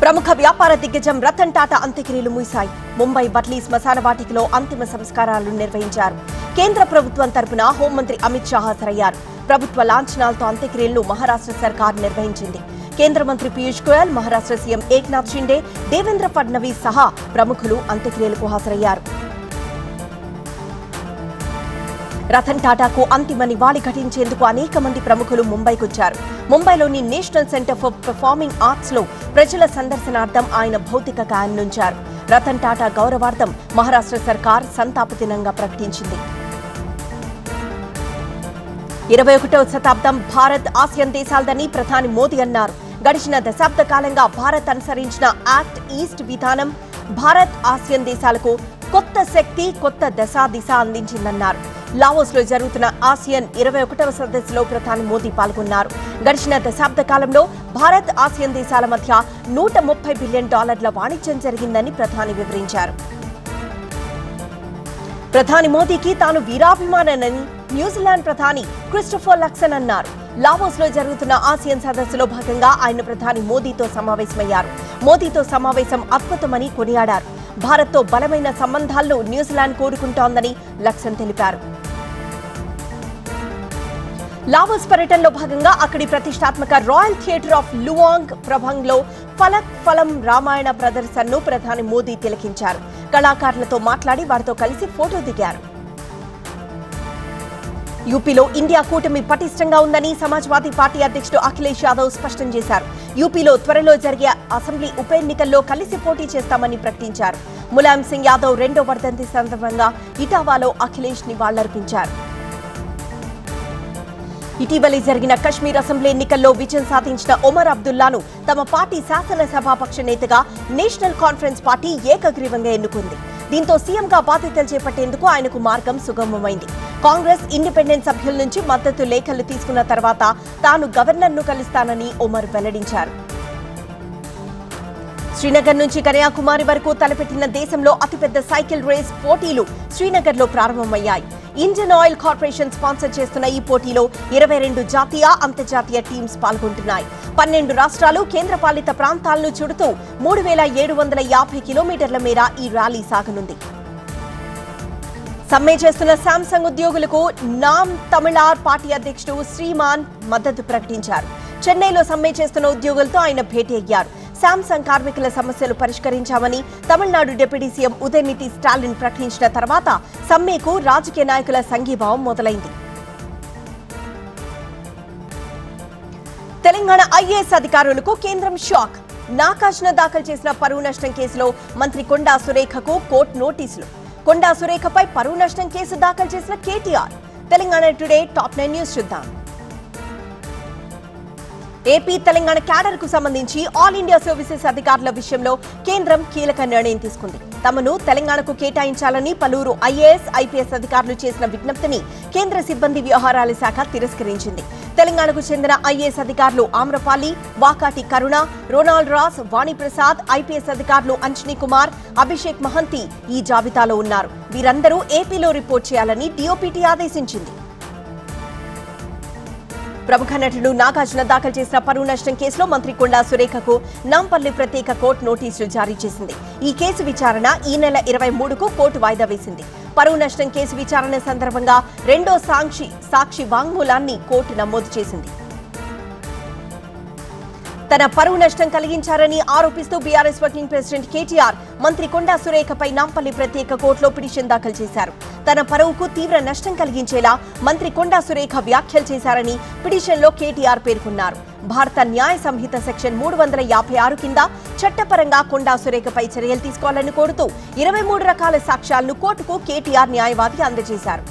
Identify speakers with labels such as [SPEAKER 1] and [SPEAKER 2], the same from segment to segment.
[SPEAKER 1] ప్రముఖ వ్యాపార దిగ్గజం రతన్ టాటా అంత్యక్రియలు ముగిశాయి. ముంబై బట్లీ శ్మశాన వాటికలో అంతిమ సంస్కారాలు నిర్వహించారు. కేంద్ర ప్రభుత్వం తరపున హోంమంత్రి అమిత్ షా హాజరయ్యారు. ప్రభుత్వ లాంఛనాలతో అంత్యక్రియలను మహారాష్ట్ర సర్కార్ నిర్వహించింది. కేంద్ర మంత్రి పీయూష్ గోయల్, మహారాష్ట్ర సీఎం ఏక్నాథ్ షిండే, దేవేంద్ర ఫడ్నవీస్ సహా ప్రముఖులు అంత్యక్రియలకు హాజరయ్యారు. రతన్ టాటాకు అంతిమ నివాళి ఘటించేందుకు అనేక మంది ప్రముఖులు ముంబైకొచ్చారు. ముంబైలోని national centre for performing arts లో ప్రజల సందర్శనార్థం ఆయన భౌతిక కాయాన్నుంచారు. రతన్ టాటా గౌరవార్థం మహారాష్ట్ర సర్కార్ సంతాప దినంగా ప్రకటించింది. 21వ శతాబ్దం భారత్ ఆసియన్ దేశాలదని ప్రధాని మోదీ అన్నారు. గడిచిన దశాబ్ద కాలంగా భారత్ అనుసరించిన యాక్ట్ ఈస్ట్ విధానం భారత్ ఆసియన్ దేశాలకు కొత్త శక్తి, కొత్త దిశ అందించిందన్నారు. లావోస్ లో జరుగుతున్న ఆసియన్ 21వ సదస్సులో ప్రధాని మోదీ పాల్గొన్నారు. గడిచిన దశాబ్ద కాలంలో భారత్ ఆసియన్ దేశాల మధ్య $130 బిలియన్ వాణిజ్యం జరిగిందని ప్రధాని వివరించారు. ప్రధాని మోదీకి తాను వీరాభిమానని న్యూజిలాండ్ ప్రధాని క్రిస్టోఫర్ లక్సన్ అన్నారు. లావోస్ లో జరుగుతున్న ఆసియన్ సదస్సులో భాగంగా ఆయన ప్రధాని మోదీతో సమావేశమయ్యారు. మోదీతో సమావేశం అద్భుతమని కొనియాడారు. భారత్తో బలమైన సంబంధాలను న్యూజిలాండ్ కోరుకుంటోందని లక్సన్ తెలిపారు. లావోస్ పర్యటనలో భాగంగా అక్కడి ప్రతిష్టాత్మక royal theatre of Luang ప్రభంగ్లో Falak ఫలం రామాయణ ప్రదర్శనను ప్రధాని మోదీ తిలకించారు. కళాకారులతో మాట్లాడి వారితో కలిసి ఫోటో దిగారు. యూపీలో ఇండియా కూటమి పటిష్టంగా ఉందని సమాజ్వాదీ పార్టీ అధ్యక్షుడు అఖిలేష్ యాదవ్ స్పష్టం చేశారు. యూపీలో త్వరలో జరిగే అసెంబ్లీ ఉప ఎన్నికల్లో కలిసి పోటీ చేస్తామని ప్రకటించారు. ములాయం సింగ్ యాదవ్ 2వ వర్ధంతి సందర్భంగా ఇటావాలో అఖిలేష్ నివాళులర్పించారు. ఇటీవలే జరిగిన కశ్మీర్ అసెంబ్లీ ఎన్నికల్లో విజయం సాధించిన ఒమర్ అబ్దుల్లాను తమ పార్టీ శాసనసభాపక్ష నేతగా నేషనల్ కాన్ఫరెన్స్ పార్టీ ఏకగ్రీవంగా ఎన్నుకుంది. దీంతో సీఎంగా బాధ్యతలు చేపట్టేందుకు ఆయనకు మార్గం సుగమమైంది. కాంగ్రెస్, ఇండిపెండెంట్ సభ్యుల నుంచి మద్దతు లేఖలు తీసుకున్న తర్వాత తాను గవర్నర్ను కలుస్తానని ఒమర్ వెల్లడించారు. శ్రీనగర్ నుంచి కన్యాకుమారి వరకు తలపెట్టిన దేశంలో అతిపెద్ద సైకిల్ రేస్ పోటీలు శ్రీనగర్లో ప్రారంభమయ్యాయి. ఇండియన్ ఆయిల్ కార్పొరేషన్ స్పాన్సర్ చేస్తున్న ఈ పోటీలో 22 జాతీయ, అంతర్జాతీయ టీమ్స్ పాల్గొంటున్నాయి. 12 రాష్ట్రాలు, కేంద్రపాలిత ప్రాంతాలను చుడుతూ 3750 కిలోమీటర్ల మేర ఈ ర్యాలీ సాగనుంది. సమ్మె చేస్తున్న శాంసంగ్ ఉద్యోగులకు నామ్ తమిళార్ పార్టీ అధ్యక్షుడు శ్రీమాన్ మద్దతు ప్రకటించారు. చెన్నైలో సమ్మె చేస్తున్న ఉద్యోగులతో ఆయన భేటీ అయ్యారు. శాంసంగ్ కార్మికుల సమస్యలు పరిష్కరించామని తమిళనాడు డిప్యూటీ సీఎం ఉదయనిధి స్టాలిన్ ప్రకటించిన తర్వాత సమ్మెకు రాజకీయ నాయకుల సంఘీభావం మొదలైంది. తెలంగాణ ఐఏఎస్ అధికారులకు కేంద్రం షాక్. నాగార్జున దాఖలు చేసిన పరువు నష్టం కేసులో మంత్రి కొండా సురేఖకు కోర్టు నోటీసులు. కొండా సురేఖపై పరువు నష్టం కేసు దాఖలు చేసిన KTR. Telangana today top 9 news చూద్దాం. ఏపీ, తెలంగాణ క్యాడర్ కు సంబంధించి ఆల్ ఇండియా సర్వీసెస్ అధికారుల విషయంలో కేంద్రం కీలక నిర్ణయం తీసుకుంది. తమను తెలంగాణకు కేటాయించాలని పలువురు ఐఏఎస్, ఐపీఎస్ అధికారులు చేసిన విజ్ఞప్తిని కేంద్ర సిబ్బంది వ్యవహారాల శాఖ తిరస్కరించింది. తెలంగాణకు చెందిన ఐఏఎస్ అధికారులు ఆమ్రపాలి, వాకాటి కరుణ, రోనాల్డ్ రాస్, వాణిప్రసాద్, ఐపీఎస్ అధికారులు అంజనీ కుమార్, అభిషేక్ మహంతి ఈ జాబితాలో ఉన్నారు. వీరందరూ ఏపీలో రిపోర్ట్ చేయాలని డీఓపీటీ ఆదేశించింది. ప్రముఖ నటుడు నాగార్జున దాఖలు చేసిన పరువు నష్టం కేసులో మంత్రి కొండా సురేఖకు నాంపల్లి ప్రత్యేక కోర్టు నోటీసులు జారీ చేసింది. ఈ కేసు విచారణ ఈ నెల 23కు కోర్టు వాయిదా వేసింది. పరువు నష్టం కేసు విచారణ సందర్భంగా 2వ సాక్షి వాంగ్మూలాన్ని కోర్టు నమోదు చేసింది. తన పరువు నష్టం కలిగించారని ఆరోపిస్తూ బీఆర్ఎస్ వర్కింగ్ ప్రెసిడెంట్ కేటీఆర్ మంత్రి కొండా సురేఖపై నాంపల్లి ప్రత్యేక కోర్టులో పిటిషన్ దాఖలు చేశారు. తన పరువుకు తీవ్ర నష్టం కలిగించేలా మంత్రి కొండా సురేఖ వ్యాఖ్యలు చేశారని పిటిషన్లో కేటీఆర్ పేర్కొన్నారు. భారత న్యాయ సంహిత సెక్షన్ 356 కింద చట్టపరంగా కొండా సురేఖపై చర్యలు తీసుకోవాలని కోరుతూ 23 రకాల సాక్ష్యాలను కోర్టుకు కేటీఆర్ న్యాయవాది అందజేశారు.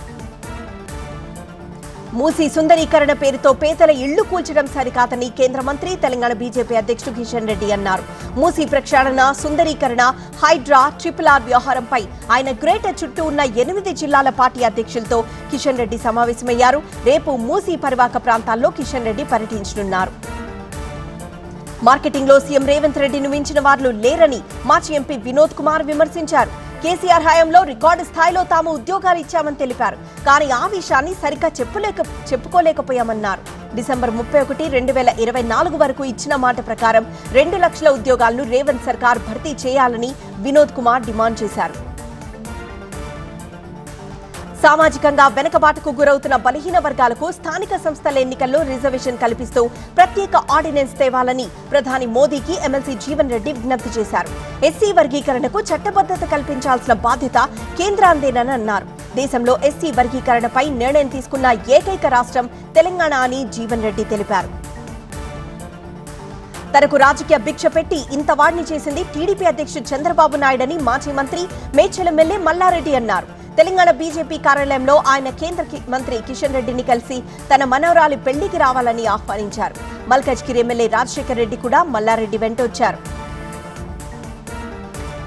[SPEAKER 1] మూసీ సుందరీకరణ పేరుతో పేదల ఇళ్లు కూల్చడం సరికాదని కేంద్ర మంత్రి, తెలంగాణ బీజేపీ అధ్యక్షుడు కిషన్ రెడ్డి అన్నారు. మూసీ ప్రక్షాళన, సుందరీకరణ, హైడ్రా, ట్రిపుల్-ఆర్ వ్యవహారంపై ఆయన గ్రేటర్ చుట్టూ ఉన్న 8 జిల్లాల పార్టీ అధ్యక్షులతో కిషన్ రెడ్డి సమావేశమయ్యారు. రేపు మూసీ పరివాహక ప్రాంతాల్లో కిషన్ రెడ్డి పర్యటించనున్నారు. మార్కెటింగ్ లో సీఎం రేవంత్ రెడ్డిని మించిన వారు లేరని మాజీ ఎంపీ వినోద్ కుమార్ విమర్శించారు. కేసీఆర్ హయాంలో రికార్డు స్థాయిలో తాము ఉద్యోగాలు ఇచ్చామని తెలిపారు. కానీ ఆ విషయాన్ని సరిగ్గా చెప్పుకోలేకపోయామన్నారు. డిసెంబర్ 31, 2024 వరకు ఇచ్చిన మాట ప్రకారం 2 లక్షల ఉద్యోగాలను రేవంత్ సర్కార్ భర్తీ చేయాలని వినోద్ కుమార్ డిమాండ్ చేశారు. సామాజికంగా వెనుకబాటుకు గురవుతున్న బలహీన వర్గాలకు స్థానిక సంస్థల ఎన్నికల్లో రిజర్వేషన్ కల్పిస్తూ ప్రత్యేక ఆర్డినెన్స్ తేవాలని ప్రధాని మోదీకి ఎమ్మెల్సీ జీవన్ రెడ్డి విజ్ఞప్తి చేశారు. ఎస్సీ వర్గీకరణకు చట్టబద్ధత కల్పించాల్సిన బాధ్యత కేంద్రాందేనని అన్నారు. దేశంలో ఎస్సీ వర్గీకరణపై నిర్ణయం తీసుకున్న ఏకైక రాష్ట్రం తెలంగాణ అని జీవన్ రెడ్డి తెలిపారు. తనకు రాజకీయ భిక్ష పెట్టి ఇంత వాడిని చేసింది టీడీపీ అధ్యక్షుడు చంద్రబాబు నాయుడని మాజీ మంత్రి మేడ్చల్ ఎమ్మెల్యే మల్లారెడ్డి అన్నారు. తెలంగాణ బీజేపీ కార్యాలయంలో ఆయన కేంద్ర మంత్రి కిషన్ రెడ్డిని కలిసి తన మనవరాలి పెళ్లికి రావాలని ఆహ్వానించారు. మల్కజ్గిరి ఎమ్మెల్యే రాజశేఖర్ రెడ్డి కూడా మల్లారెడ్డి వెంట వచ్చారు.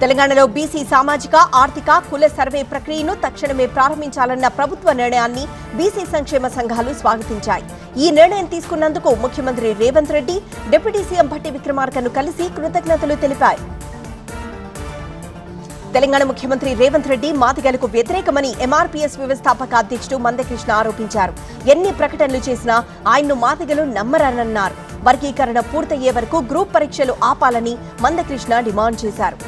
[SPEAKER 1] తెలంగాణలో బీసీ సామాజిక, ఆర్థిక, కుల సర్వే ప్రక్రియను తక్షణమే ప్రారంభించాలన్న ప్రభుత్వ నిర్ణయాన్ని బీసీ సంక్షేమ సంఘాలు స్వాగతించాయి. ఈ నిర్ణయం తీసుకున్నందుకు ముఖ్యమంత్రి రేవంత్ రెడ్డి, డిప్యూటీ సీఎం భట్టి విక్రమార్కను కలిసి కృతజ్ఞతలు తెలిపారు. తెలంగాణ ముఖ్యమంత్రి రేవంత్ రెడ్డి మాదిగలకు వ్యతిరేకమని ఎంఆర్పీఎస్ వ్యవస్థాపక అధ్యక్షుడు మందకృష్ణ ఆరోపించారు. ఎన్ని ప్రకటనలు చేసినా ఆయన్ను మాదిగలు నమ్మరన్నారు. వర్గీకరణ పూర్తయ్యే వరకు గ్రూప్ పరీక్షలు ఆపాలని మందకృష్ణ డిమాండ్ చేశారు.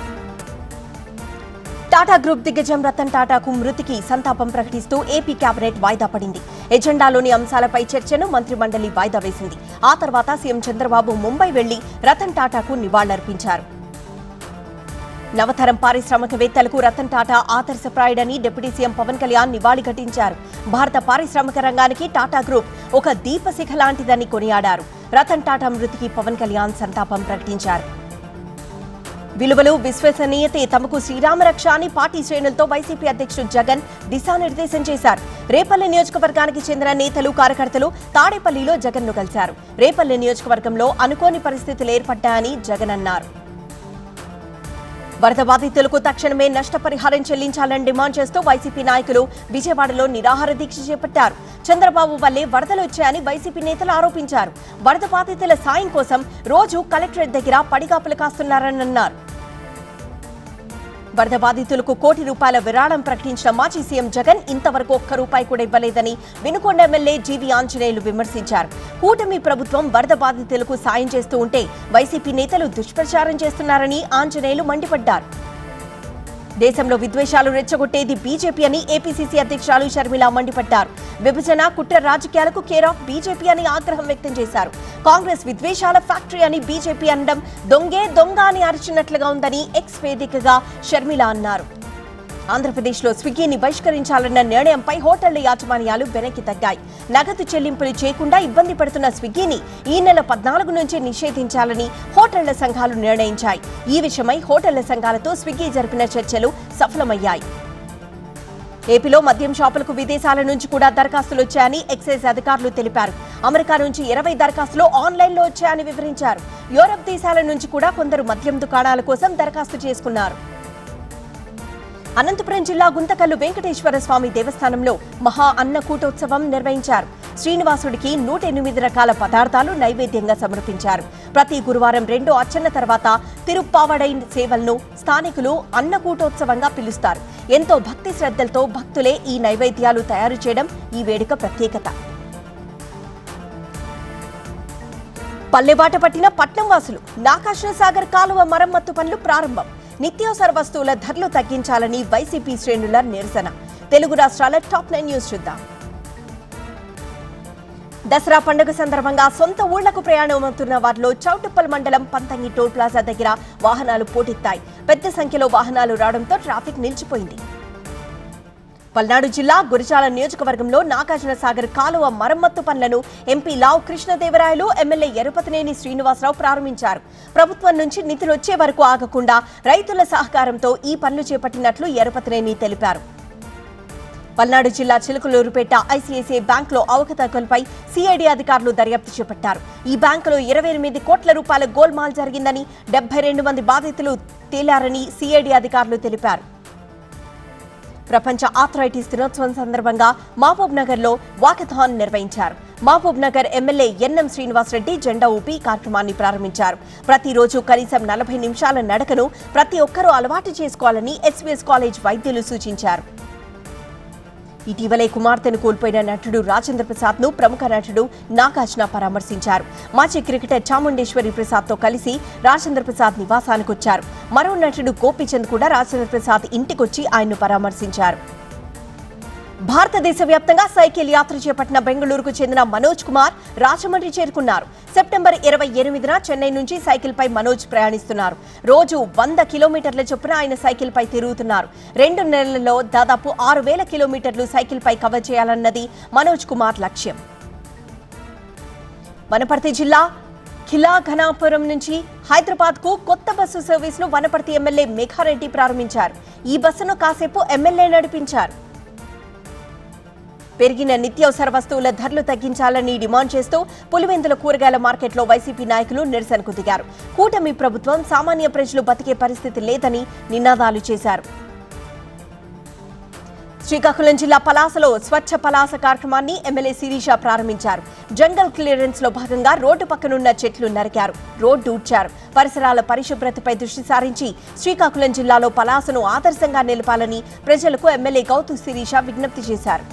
[SPEAKER 1] టాటా గ్రూప్ దిగ్గజం రతన్ టాటాకు మృతికి సంతాపం ప్రకటిస్తూ ఏపీ కేబినెట్ వాయిదా పడింది. ఎజెండాలోని అంశాలపై చర్చను మంత్రిమండలి వాయిదా వేసింది. ఆ తర్వాత సీఎం చంద్రబాబు ముంబై వెళ్లి రతన్ టాటాకు నివాళులర్పించారు. నవతరం పారిశ్రామికవేత్తలకు రతన్ టాటా ఆదర్శప్రాయుడని డిప్యూటీ సీఎం పవన్ కళ్యాణ్ నివాళి ఘటించారు. భారత పారిశ్రామిక రంగానికి టాటా గ్రూప్ ఒక దీపశిఖ లాంటిదని కొనియాడారు. రతన్ టాటా మృతికి పవన్ కళ్యాణ్ సంతాపం ప్రకటించారు. విలువలు, విశ్వసనీయతే తమకు శ్రీరామరక్ష అని పార్టీ శ్రేణులతో వైసీపీ అధ్యక్షుడు జగన్ దిశానిర్దేశం చేశారు. రేపల్లె నియోజకవర్గానికి చెందిన నేతలు, కార్యకర్తలు తాడేపల్లిలో జగన్ను కలిశారు. రేపల్లె నియోజకవర్గంలో అనుకోని పరిస్థితులు ఏర్పడ్డాయని జగన్ అన్నారు. వరద బాధితులకు తక్షణమే నష్టపరిహారం చెల్లించాలని డిమాండ్ చేస్తూ వైసీపీ నాయకులు విజయవాడలో నిరాహార దీక్ష చేపట్టారు. చంద్రబాబు వల్లే వరదలు వచ్చాయని వైసీపీ నేతలు ఆరోపించారు. వరద బాధితుల సాయం కోసం రోజు కలెక్టరేట్ దగ్గర పడిగాపులు కాస్తున్నారని అన్నారు. వరద బాధితులకు ₹1 విరాళం ప్రకటించిన మాజీ సీఎం జగన్ ఇంతవరకు ₹1 కూడా ఇవ్వలేదని వినుకొండ ఎమ్మెల్యే జీవీ ఆంజనేయులు విమర్శించారు. కూటమి ప్రభుత్వం వరద బాధితులకు సాయం చేస్తూ ఉంటే వైసీపీ నేతలు దుష్ప్రచారం చేస్తున్నారని ఆంజనేయులు మండిపడ్డారు. దేశంలో విద్వేషాలు రెచ్చగొట్టేది బీజేపీ అని ఏపీసీసీ అధ్యక్షురాలు షర్మిల మండిపడ్డారు. విభజన, కుట్ర రాజకీయాలకు కేర్ ఆఫ్ బీజేపీ అని ఆగ్రహం వ్యక్తం చేశారు. కాంగ్రెస్ విద్వేషాల ఫ్యాక్టరీ అని బీజేపీ అనడం దొంగే దొంగ అని అరిచినట్లుగా ఉందని ఎక్స్ వేదికగా షర్మిల అన్నారు. ఆంధ్రప్రదేశ్లో స్విగ్గీని బహిష్కరించాలన్న నిర్ణయంపై హోటళ్ల యాజమాన్యాలు వెనక్కి తగ్గాయి. నగదు చెల్లింపులు చేయకుండా ఇబ్బంది పడుతున్న స్విగ్గీని ఈ నెల 14 నుంచి నిషేధించాలని హోటళ్ల సంఘాలు నిర్ణయించాయి. ఈ విషయమై హోటళ్ల సంఘాలతో స్విగ్గీ జరిపిన చర్చలు సఫలమయ్యాయి. ఏపీలో మద్యం షాపులకు విదేశాల నుంచి కూడా దరఖాస్తులు వచ్చాయని ఎక్సైజ్ అధికారులు తెలిపారు. అమెరికా నుంచి 20 దరఖాస్తులు ఆన్లైన్లో వచ్చాయని వివరించారు. యూరప్ దేశాల నుంచి కూడా కొందరు మద్యం దుకాణాల కోసం దరఖాస్తు చేసుకున్నారు. అనంతపురం జిల్లా గుంతకల్లు వెంకటేశ్వర స్వామి దేవస్థానంలో మహా అన్నకూటోత్సవం నిర్వహించారు. శ్రీనివాసుడికి 108 రకాల పదార్థాలు నైవేద్యంగా సమర్పించారు. ప్రతి గురువారం 2 అర్చన తర్వాత తిరుప్పావడై సేవలను స్థానికులు అన్నకూటోత్సవంగా పిలుస్తారు. ఎంతో భక్తి శ్రద్ధలతో భక్తులే ఈ నైవేద్యాలు తయారు చేయడం ఈ వేడుక ప్రత్యేకత. పల్లెబాట పట్టిన పట్నం వాసులు నాగార్జున సాగర్ కాలువ మరమ్మత్తు పనులు ప్రారంభం. నిత్యావసర వస్తువుల ధరలు తగ్గించాలని వైసీపీ శ్రేణుల నిరసన. తెలుగు రాష్ట్రాల టాప్ 9 న్యూస్ చూద్దాం. దసరా పండుగ సందర్భంగా సొంత ఊళ్లకు ప్రయాణమవుతున్న వారిలో చౌటుప్పల్ మండలం పంతంగి టోల్ ప్లాజా దగ్గర వాహనాలు పోటెత్తాయి. పెద్ద సంఖ్యలో వాహనాలు రావడంతో ట్రాఫిక్ నిలిచిపోయింది. పల్నాడు జిల్లా గురిజాల నియోజకవర్గంలో నాగార్జున సాగర్ కాలువ మరమ్మత్తు పనులను ఎంపీ లావు కృష్ణదేవరాయలు, ఎమ్మెల్యే ఎరుపతినేని శ్రీనివాసరావు ప్రారంభించారు. ప్రభుత్వం నుంచి నిధులు వచ్చే వరకు ఆగకుండా రైతుల సహకారంతో ఈ పనులు చేపట్టినట్లు ఎరుపతినేని తెలిపారు. పల్నాడు జిల్లా చిలుకలూరుపేట ఐసీఐసీఐ బ్యాంకులో అవకతవకలపై సిఐడి అధికారులు దర్యాప్తు చేపట్టారు. ఈ బ్యాంకులో 28 కోట్ల రూపాయల గోల్మాల్ జరిగిందని, 72 మంది బాధితులు తేలారని సిఐడి అధికారులు తెలిపారు. ప్రపంచ ఆర్థరైటిస్ దినోత్సవం సందర్భంగా మహబూబ్ నగర్ లో వాకథాన్ నిర్వహించారు. మహబూబ్ నగర్ ఎమ్మెల్యే ఎన్ఎం శ్రీనివాసరెడ్డి జెండా ఊపి కార్యక్రమాన్ని ప్రారంభించారు. ప్రతిరోజు కనీసం 40 నిమిషాల నడకను ప్రతి ఒక్కరూ అలవాటు చేసుకోవాలని ఎస్వీఎస్ కాలేజ్ వైద్యులు సూచించారు. ఇటీవలే కుమార్తెను కోల్పోయిన నటుడు రాజేంద్ర ప్రసాద్ ను ప్రముఖ నటుడు నాగార్జున పరామర్శించారు. మాజీ క్రికెటర్ చాముండేశ్వరి ప్రసాద్ తో కలిసి రాజేంద్ర ప్రసాద్ నివాసానికి వచ్చారు. మరో నటుడు గోపీచంద్ కూడా రాజేంద్ర ప్రసాద్ ఇంటికొచ్చి ఆయన్ను పరామర్శించారు. భారతదేశ వ్యాప్తంగా సైకిల్ యాత్ర చేపట్టిన బెంగళూరుకు చెందిన మనోజ్ కుమార్ రాజమండ్రి చేరుకున్నారు. సెప్టెంబర్ 28న చెన్నై నుంచి సైకిల్ పై మనోజ్ ప్రయాణిస్తున్నారు. రోజు 100 కిలోమీటర్ల చొప్పున ఆయన సైకిల్ పై తిరుగుతున్నారు. 2 నెలల్లో దాదాపు 6000 కిలోమీటర్లు సైకిల్ పై కవర్ చేయాలన్నది మనోజ్ కుమార్ లక్ష్యం. వనపర్తి జిల్లా ఖిలాఘనాపురం నుంచి హైదరాబాద్ కు కొత్త బస్సు సర్వీసును వనపర్తి ఎమ్మెల్యే మేఘారెడ్డి ప్రారంభించారు. ఈ బస్సును కాసేపు ఎమ్మెల్యే నడిపించారు. పెరిగిన నిత్యావసర వస్తువుల ధరలు తగ్గించాలని డిమాండ్ చేస్తూ పులివెందుల కూరగాయల మార్కెట్లో వైసీపీ నాయకులు నిరసనకు దిగారు. కూటమి ప్రభుత్వం సామాన్య ప్రజలు బతికే పరిస్థితి లేదని నినాదాలు చేశారు. శ్రీకాకుళం జిల్లా పలాసలో స్వచ్ఛ పలాస కార్యక్రమాన్ని ఎమ్మెల్యే శిరీష ప్రారంభించారు. జంగల్ క్లియరెన్స్ లో భాగంగా రోడ్డు పక్కనున్న చెట్లు నరికారు, రోడ్డు ఊడ్చారు. పరిసరాల పరిశుభ్రతపై దృష్టి సారించి శ్రీకాకుళం జిల్లాలో పలాసను ఆదర్శంగా నిలపాలని ప్రజలకు ఎమ్మెల్యే గౌతు శిరీష విజ్ఞప్తి చేశారు.